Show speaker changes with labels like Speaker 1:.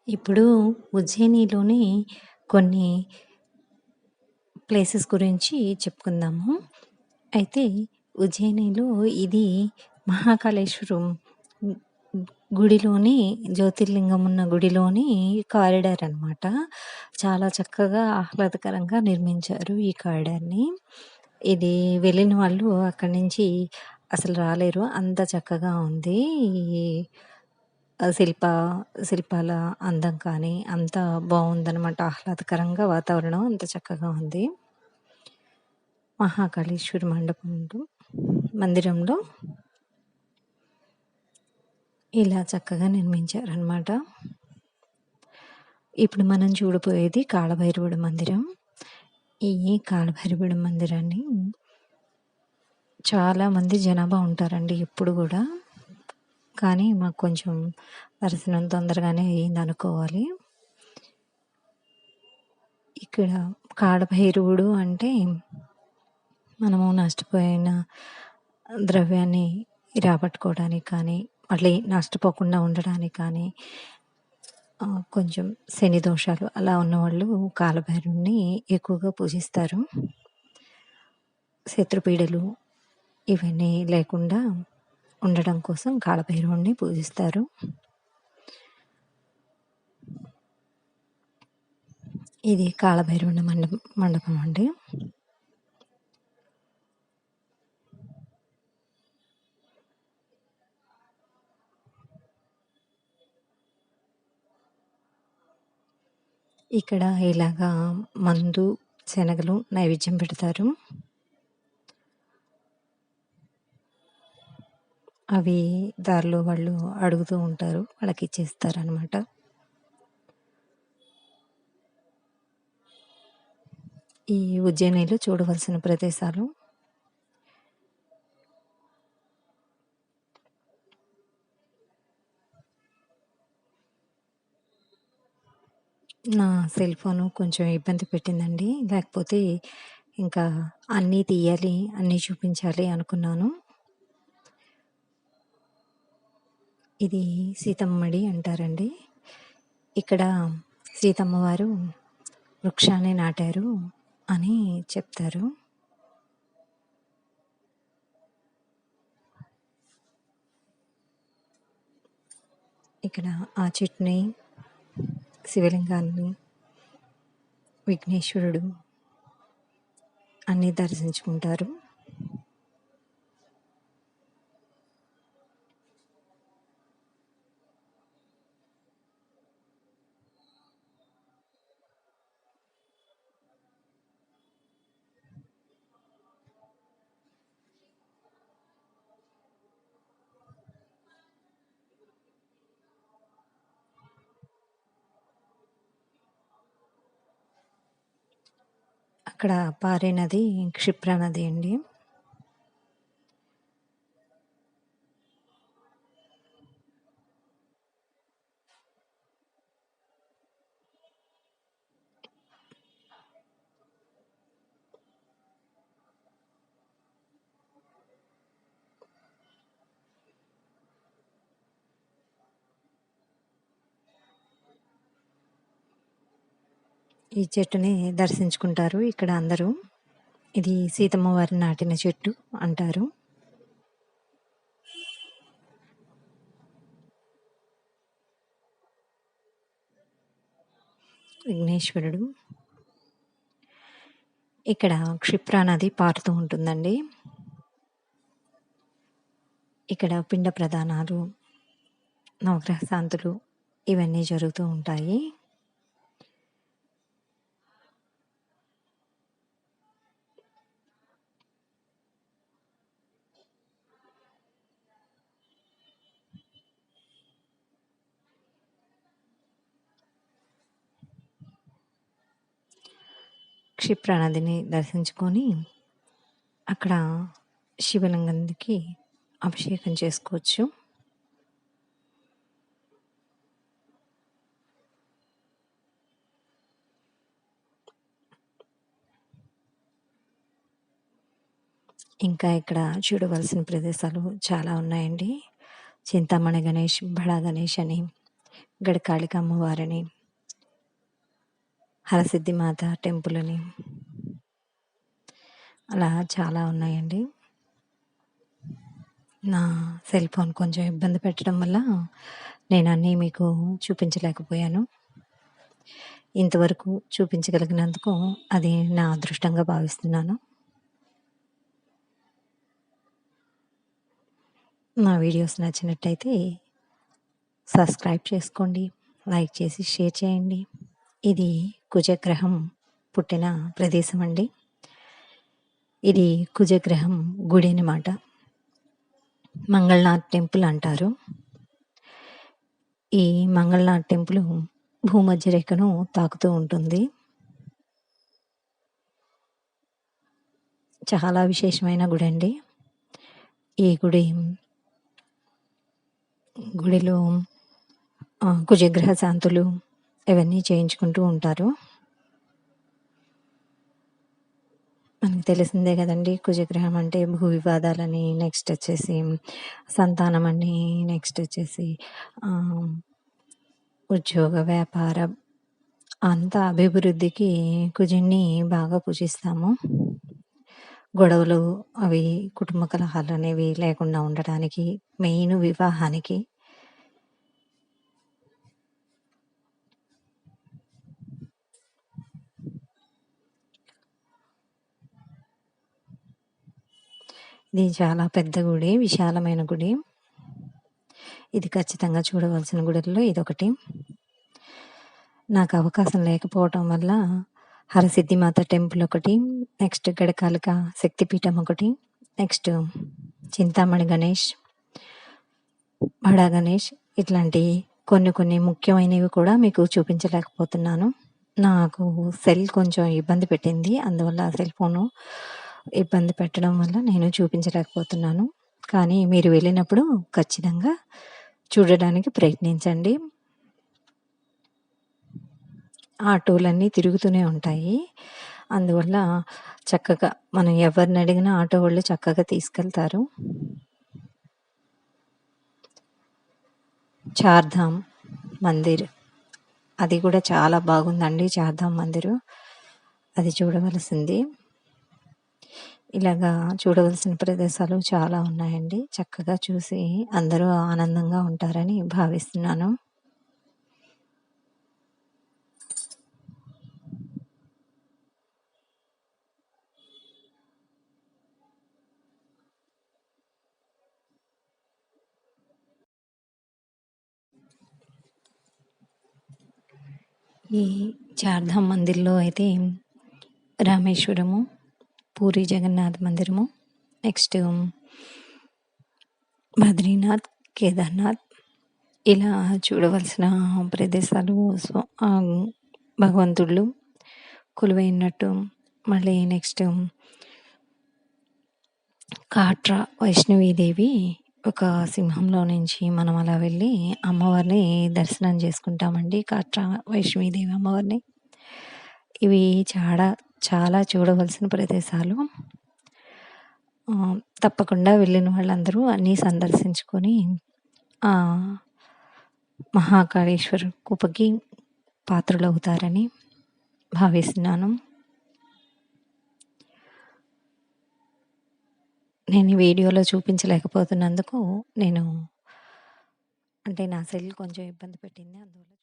Speaker 1: ఇప్పుడు ఉజ్జయినిలోని కొన్ని ప్లేసెస్ గురించి చెప్పుకుందాము. అయితే ఉజ్జయినిలో ఇది మహాకాళేశ్వరం గు గుడిలోని జ్యోతిర్లింగం ఉన్న గుడిలోని కారిడార్ అనమాట. చాలా చక్కగా ఆహ్లాదకరంగా నిర్మించారు ఈ కారిడార్‌ని. ఇది వెళ్ళిన వాళ్ళు అక్కడి నుంచి అసలు రాలేరు. అంత చక్కగా ఉంది. ఈ శిల్పాల అందం కానీ అంతా బావుందనమాట. ఆహ్లాదకరంగా వాతావరణం అంత చక్కగా ఉంది. మహాకాళేశ్వరి మందిరంలో ఇలా చక్కగా నిర్మించారనమాట. ఇప్పుడు మనం చూడబోయేది కాలభైరవుడి మందిరం. ఈ కాలభైరవుడి మందిరాన్ని చాలామంది జనాభా ఉంటారండి ఎప్పుడు గూడా. కానీ మాకు కొంచెం దర్శనం తొందరగానే అయిందనుకోవాలి. ఇక్కడ కాలభైరవుడు అంటే మనము నష్టపోయిన ద్రవ్యాన్ని రాబట్టుకోవడానికి కానీ, మళ్ళీ నష్టపోకుండా ఉండడానికి కానీ, కొంచెం శని దోషాలు అలా ఉన్నవాళ్ళు కాలభైరవుడిని ఎక్కువగా పూజిస్తారు. శత్రుపీడలు ఇవన్నీ లేకుండా ఉండడం కోసం కాలభైరవుడిని పూజిస్తారు. ఇది కాలభైరవుని మండపం అండి. ఇక్కడ ఇలాగా మందు, శనగలు నైవేద్యం పెడతారు. అవి దారిలో వాళ్ళు అడుగుతూ ఉంటారు. వాళ్ళకిచ్చేస్తారనమాట. ఈ ఉజ్జయినిలో చూడవలసిన ప్రదేశాలు నా సెల్ ఫోను కొంచెం ఇబ్బంది పెట్టిందండి. లేకపోతే ఇంకా అన్నీ తీయాలి, అన్నీ చూపించాలి అనుకున్నాను. ఇది సీతమ్మడి అంటారండి. ఇక్కడ సీతమ్మ వారు వృక్షాన్ని నాటారు అని చెప్తారు. ఇక్కడ ఆ చెట్టుని, శివలింగాన్ని, విఘ్నేశ్వరుడు అన్నీ దర్శించుకుంటారు. అక్కడ పారే నది క్షిప్రా నది అండి. ఈ చెట్టుని దర్శించుకుంటారు ఇక్కడ అందరూ. ఇది సీతమ్మ వారు నాటిన చెట్టు అంటారు. విఘ్నేశ్వరుడు. ఇక్కడ క్షిప్రా నది పారుతూ ఉంటుందండి. ఇక్కడ పిండ ప్రదానాలు, నవగ్రహ శాంతులు ఇవన్నీ జరుగుతూ ఉంటాయి. క్షిప్రా నదిని దర్శించుకొని అక్కడ శివలింగానికి అభిషేకం చేసుకోవచ్చు. ఇంకా ఇక్కడ చూడవలసిన ప్రదేశాలు చాలా ఉన్నాయండి. చింతామణి గణేష్, బడా గణేష్ అని గడకాళిక అమ్మవారిని, హరసిద్ధి మాత టెంపుల్ అని అలా చాలా ఉన్నాయండి. నా సెల్ ఫోన్ కొంచెం ఇబ్బంది పెట్టడం వల్ల నేను అన్నీ మీకు చూపించలేకపోయాను. ఇంతవరకు చూపించగలిగినందుకు అది నా అదృష్టంగా భావిస్తున్నాను. నా వీడియోస్ నచ్చినట్టయితే సబ్స్క్రైబ్ చేసుకోండి, లైక్ చేసి షేర్ చేయండి. ఇది కుజగ్రహం పుట్టిన ప్రదేశం అండి. ఇది కుజగ్రహం గుడి అన్నమాట. మంగళనాథ్ టెంపుల్ అంటారు. ఈ మంగళనాథ్ టెంపుల్ భూమధ్య రేఖను తాకుతూ ఉంటుంది. చాలా విశేషమైన గుడి అండి. ఈ గుడిలో కుజగ్రహ శాంతులు ఇవన్నీ చేయించుకుంటూ ఉంటారు. మనకు తెలిసిందే కదండి, కుజగ్రహం అంటే భూ వివాదాలని, నెక్స్ట్ వచ్చేసి సంతానం అని, నెక్స్ట్ వచ్చేసి ఉద్యోగ వ్యాపార అంత అభివృద్ధికి కుజుడిని బాగా పూజిస్తాము. గొడవలు అవి కుటుంబ కలహాలు అనేవి లేకుండా ఉండడానికి, మెయిన్ వివాహానికి. ఇది చాలా పెద్ద గుడి, విశాలమైన గుడి. ఇది ఖచ్చితంగా చూడవలసిన గుడుల్లో ఇదొకటి. నాకు అవకాశం లేకపోవటం వల్ల హరసిద్ధిమాత టెంపుల్ ఒకటి, నెక్స్ట్ గడకాలిక శక్తిపీఠం ఒకటి, నెక్స్ట్ చింతామణి గణేష్, బడా గణేష్, ఇట్లాంటి కొన్ని ముఖ్యమైనవి కూడా మీకు చూపించలేకపోతున్నాను. నాకు సెల్ కొంచెం ఇబ్బంది పెట్టింది. అందువల్ల సెల్ ఫోను ఇబ్బంది పెట్టడం వల్ల నేను చూపించలేకపోతున్నాను. కానీ మీరు వెళ్ళినప్పుడు ఖచ్చితంగా చూడడానికి ప్రయత్నించండి. ఆటోలన్నీ తిరుగుతూనే ఉంటాయి. అందువల్ల చక్కగా మనం ఎవరిని అడిగినా ఆటో వాళ్ళు చక్కగా తీసుకెళ్తారు. చార్ధామ్ మందిర్ అది కూడా చాలా బాగుందండి. చార్ధామ్ మందిరు అది చూడవలసింది. ఇలాగా చూడవలసిన ప్రదేశాలు చాలా ఉన్నాయండి. చక్కగా చూసి అందరూ ఆనందంగా ఉంటారని భావిస్తున్నాను. ఈ చార్ధామ్ మందిర్లో అయితే రామేశ్వరము, పూరి జగన్నాథ్ మందిరము, నెక్స్ట్ బద్రీనాథ్, కేదార్నాథ్ ఇలా చూడవలసిన ప్రదేశాలు. భగవంతుళ్ళు కొలువైనట్టు. మళ్ళీ నెక్స్ట్ కాట్రా వైష్ణవీదేవి ఒక సింహంలో నుంచి మనం అలా వెళ్ళి అమ్మవారిని దర్శనం చేసుకుంటామండి. కాట్రా వైష్ణవీదేవి అమ్మవారిని. ఇవి చాలా చూడవలసిన ప్రదేశాలు. తప్పకుండా వెళ్ళిన వాళ్ళందరూ అన్నీ సందర్శించుకొని మహాకాళేశ్వర కృపకి పాత్రులవుతారని భావిస్తున్నాను. నేను ఈ వీడియోలో చూపించలేకపోతున్నందుకు నా సెల్ కొంచెం ఇబ్బంది పెట్టింది. అందువల్ల